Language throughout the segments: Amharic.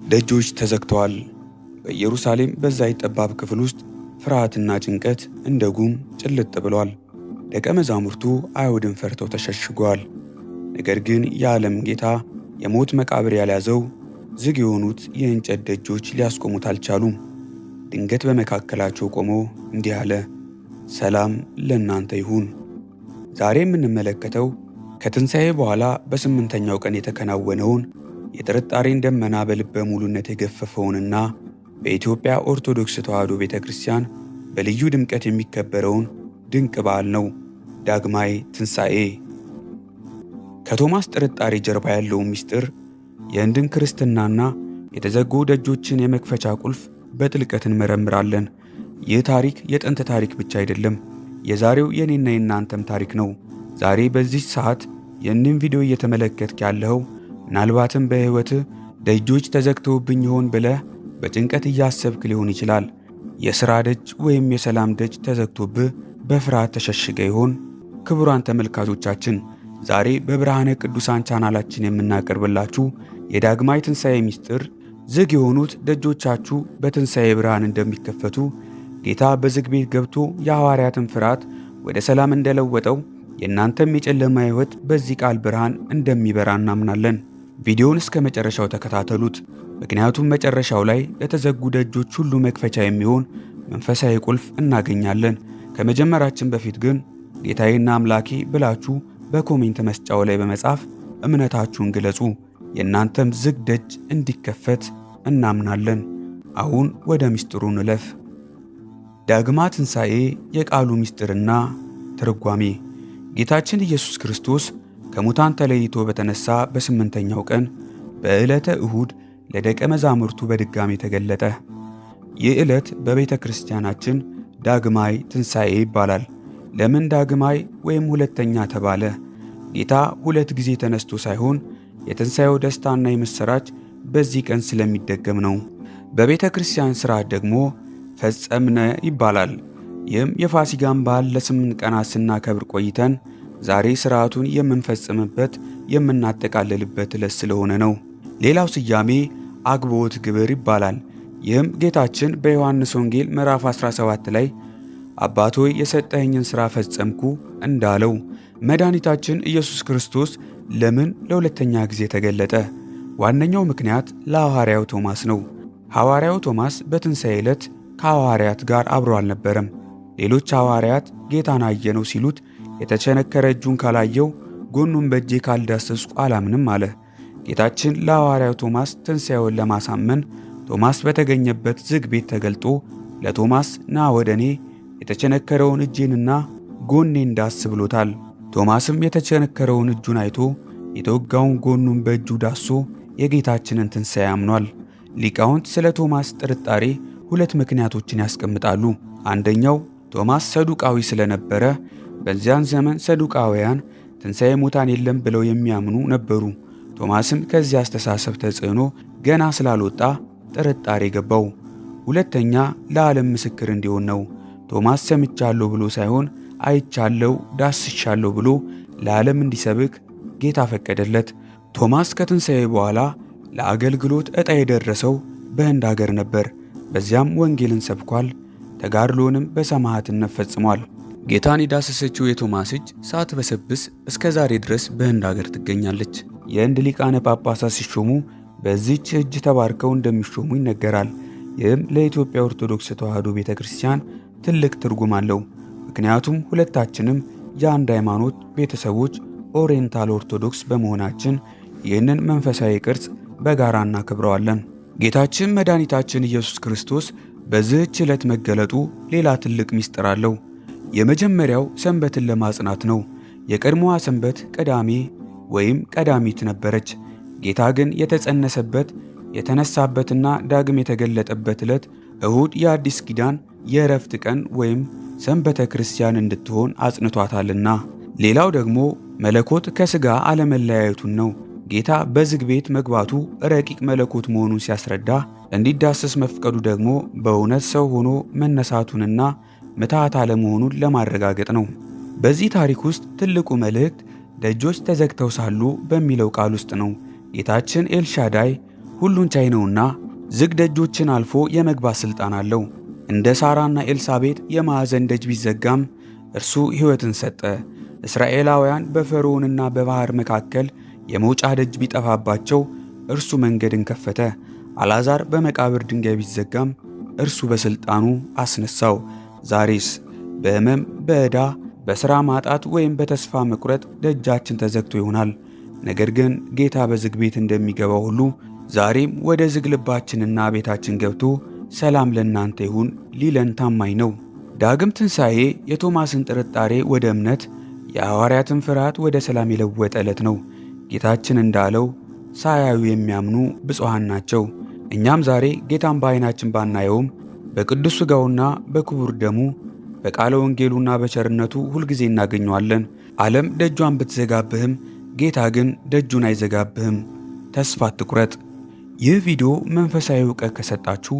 ደጆች ተዘግተዋል። በኢየሩሳሌም በዛች ጠባብ ክፍል ውስጥ ፍርሃትና ጭንቀት እንደ ጉም ጭልጥ ብሏል። ደቀ መዛሙርቱ አይሁድን ፈርተው ተሸሽገዋል። ነገር ግን የዓለም ጌታ የሞት መቃብር ያልያዘው ዝግ የሆኑት የእንጨት ደጆች ሊያስቆሙት አልቻሉም። ድንገት በመካከላቸው ቆሞ እንዲህ አለ፣ ሰላም ለእናንተ ይሁን። ዛሬ የምንመለከተው ከትንሣኤ በኋላ በስምንተኛው ቀን የተከናወነውን የጥርጣሬን ደመና በልበ ሙሉነት የገፈፈውንና በኢትዮጵያ ኦርቶዶክስ ተዋሕዶ ቤተ ክርስቲያን በልዩ ድምቀት የሚከበረውን ድንቅ በዓል ነው፣ ዳግማይ ትንሣኤ። ከቶማስ ጥርጣሬ ጀርባ ያለውን ምስጢር፣ የህንድን ክርስትናና የተዘጉ ደጆችን የመክፈቻ ቁልፍ በጥልቀት እንመረምራለን። ይህ ታሪክ የጥንት ታሪክ ብቻ አይደለም፣ የዛሬው የኔና የናንተም ታሪክ ነው። ዛሬ በዚህ ሰዓት ይህንን ቪዲዮ እየተመለከትክ ያለኸው ምናልባትም በሕይወትህ ደጆች ተዘግተውብኝ ይሆን ብለህ በጭንቀት እያሰብክ ሊሆን ይችላል። የሥራ ደጅ ወይም የሰላም ደጅ ተዘግቶብህ በፍርሃት ተሸሽገ ይሆን? ክቡራን ተመልካቾቻችን፣ ዛሬ በብርሃነ ቅዱሳን ቻናላችን የምናቀርብላችሁ የዳግማይ ትንሣኤ ምስጢር፣ ዝግ የሆኑት ደጆቻችሁ በትንሣኤ ብርሃን እንደሚከፈቱ፣ ጌታ በዝግ ቤት ገብቶ የሐዋርያትን ፍርሃት ወደ ሰላም እንደለወጠው የእናንተም የጨለማ ሕይወት በዚህ ቃል ብርሃን እንደሚበራ እናምናለን። ቪዲዮውን እስከ መጨረሻው ተከታተሉት፣ ምክንያቱም መጨረሻው ላይ ለተዘጉ ደጆች ሁሉ መክፈቻ የሚሆን መንፈሳዊ ቁልፍ እናገኛለን። ከመጀመራችን በፊት ግን ጌታዬና አምላኬ ብላችሁ በኮሜንት መስጫው ላይ በመጻፍ እምነታችሁን ግለጹ። የእናንተም ዝግ ደጅ እንዲከፈት እናምናለን። አሁን ወደ ምስጢሩ እንለፍ። ዳግማ ትንሣኤ፣ የቃሉ ምስጢርና ትርጓሜ። ጌታችን ኢየሱስ ክርስቶስ ከሙታን ተለይቶ በተነሳ በስምንተኛው ቀን በዕለተ እሁድ ለደቀ መዛሙርቱ በድጋሚ ተገለጠ። ይህ ዕለት በቤተ ክርስቲያናችን ዳግማይ ትንሣኤ ይባላል። ለምን ዳግማይ ወይም ሁለተኛ ተባለ? ጌታ ሁለት ጊዜ ተነስቶ ሳይሆን የትንሣኤው ደስታና የምሥራች በዚህ ቀን ስለሚደገም ነው። በቤተ ክርስቲያን ሥርዓት ደግሞ ፈጸምነ ይባላል። ይህም የፋሲጋን በዓል ለ8 ቀናት ስናከብር ቆይተን ዛሬ ሥርዓቱን የምንፈጽምበት የምናጠቃልልበት ዕለት ስለሆነ ነው። ሌላው ስያሜ አግቦት ግብር ይባላል። ይህም ጌታችን በዮሐንስ ወንጌል ምዕራፍ 17 ላይ አባት ሆይ የሰጠኸኝን ሥራ ፈጸምኩ እንዳለው መድኃኒታችን ኢየሱስ ክርስቶስ ለምን ለሁለተኛ ጊዜ ተገለጠ? ዋነኛው ምክንያት ለሐዋርያው ቶማስ ነው። ሐዋርያው ቶማስ በትንሣኤ ዕለት ከሐዋርያት ጋር አብሮ አልነበረም። ሌሎች ሐዋርያት ጌታን አየነው ሲሉት የተቸነከረ እጁን ካላየው ጎኑን በእጄ ካልዳሰስኩ አላምንም አለ። ጌታችን ለሐዋርያው ቶማስ ትንሣኤውን ለማሳመን ቶማስ በተገኘበት ዝግ ቤት ተገልጦ ለቶማስ ና ወደ እኔ የተቸነከረውን እጄንና ጎኔን ዳስ ብሎታል። ቶማስም የተቸነከረውን እጁን አይቶ የተወጋውን ጎኑን በእጁ ዳሶ የጌታችንን ትንሣኤ አምኗል። ሊቃውንት ስለ ቶማስ ጥርጣሬ ሁለት ምክንያቶችን ያስቀምጣሉ። አንደኛው ቶማስ ሰዱቃዊ ስለነበረ በዚያን ዘመን ሰዱቃውያን ትንሣኤ ሙታን የለም ብለው የሚያምኑ ነበሩ። ቶማስም ከዚህ አስተሳሰብ ተጽዕኖ ገና ስላልወጣ ጥርጣሬ ገባው። ሁለተኛ ለዓለም ምስክር እንዲሆን ነው። ቶማስ ሰምቻለሁ ብሎ ሳይሆን አይቻለሁ፣ ዳስሻለሁ ብሎ ለዓለም እንዲሰብክ ጌታ ፈቀደለት። ቶማስ ከትንሣኤ በኋላ ለአገልግሎት ዕጣ የደረሰው በህንድ አገር ነበር። በዚያም ወንጌልን ሰብኳል። ተጋድሎንም በሰማዕትነት ፈጽሟል። ጌታን የዳሰሰችው የቶማስ እጅ ሳትበሰብስ እስከ ዛሬ ድረስ በህንድ አገር ትገኛለች። የህንድ ሊቃነ ጳጳሳት ሲሾሙ በዚህች እጅ ተባርከው እንደሚሾሙ ይነገራል። ይህም ለኢትዮጵያ ኦርቶዶክስ ተዋሕዶ ቤተ ክርስቲያን ትልቅ ትርጉም አለው። ምክንያቱም ሁለታችንም የአንድ ሃይማኖት ቤተሰቦች ኦሪየንታል ኦርቶዶክስ በመሆናችን ይህንን መንፈሳዊ ቅርጽ በጋራ እናከብረዋለን። ጌታችን መድኃኒታችን ኢየሱስ ክርስቶስ በዚህች ዕለት መገለጡ ሌላ ትልቅ ምስጢር አለው። የመጀመሪያው ሰንበትን ለማጽናት ነው። የቀድሞዋ ሰንበት ቅዳሜ ወይም ቀዳሚት ነበረች። ጌታ ግን የተጸነሰበት የተነሳበትና ዳግም የተገለጠበት ዕለት እሁድ የአዲስ ኪዳን የዕረፍት ቀን ወይም ሰንበተ ክርስቲያን እንድትሆን አጽንቷታልና። ሌላው ደግሞ መለኮት ከሥጋ አለመለያየቱን ነው። ጌታ በዝግ ቤት መግባቱ ረቂቅ መለኮት መሆኑን ሲያስረዳ፣ እንዲዳሰስ መፍቀዱ ደግሞ በእውነት ሰው ሆኖ መነሳቱንና ምትሃት አለመሆኑን ለማረጋገጥ ነው። በዚህ ታሪክ ውስጥ ትልቁ መልእክት ደጆች ተዘግተው ሳሉ በሚለው ቃል ውስጥ ነው። ጌታችን ኤልሻዳይ ሁሉን ቻይ ነውና ዝግ ደጆችን አልፎ የመግባት ሥልጣን አለው። እንደ ሳራና ኤልሳቤጥ የማዕዘን ደጅ ቢዘጋም እርሱ ሕይወትን ሰጠ። እስራኤላውያን በፈርዖንና በባሕር መካከል የመውጫ ደጅ ቢጠፋባቸው እርሱ መንገድን ከፈተ። አልዓዛር በመቃብር ድንጋይ ቢዘጋም እርሱ በሥልጣኑ አስነሳው። ዛሬስ በሕመም፣ በዕዳ፣ በሥራ ማጣት ወይም በተስፋ መቁረጥ ደጃችን ተዘግቶ ይሆናል። ነገር ግን ጌታ በዝግ ቤት እንደሚገባው ሁሉ ዛሬም ወደ ዝግ ልባችንና ቤታችን ገብቶ ሰላም ለእናንተ ይሁን ሊለን ታማኝ ነው። ዳግም ትንሣኤ የቶማስን ጥርጣሬ ወደ እምነት፣ የሐዋርያትን ፍርሃት ወደ ሰላም የለወጠ ዕለት ነው። ጌታችን እንዳለው ሳያዩ የሚያምኑ ብፁዓን ናቸው። እኛም ዛሬ ጌታን በዓይናችን ባናየውም በቅዱስ ሥጋውና በክቡር ደሙ በቃለ ወንጌሉና በቸርነቱ ሁልጊዜ እናገኘዋለን። ዓለም ደጇን ብትዘጋብህም ጌታ ግን ደጁን አይዘጋብህም። ተስፋ አትቁረጥ። ይህ ቪዲዮ መንፈሳዊ ዕውቀት ከሰጣችሁ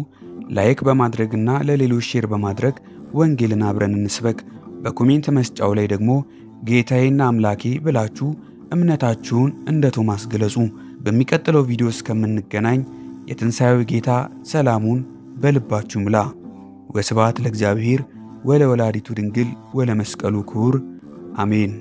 ላይክ በማድረግና ለሌሎች ሼር በማድረግ ወንጌልን አብረን እንስበክ። በኮሜንት መስጫው ላይ ደግሞ ጌታዬና አምላኬ ብላችሁ እምነታችሁን እንደ ቶማስ ግለጹ። በሚቀጥለው ቪዲዮ እስከምንገናኝ የትንሣኤው ጌታ ሰላሙን በልባችሁ ምላ። ወስብሐት ለእግዚአብሔር ወለወላዲቱ ድንግል ወለመስቀሉ ክቡር አሜን።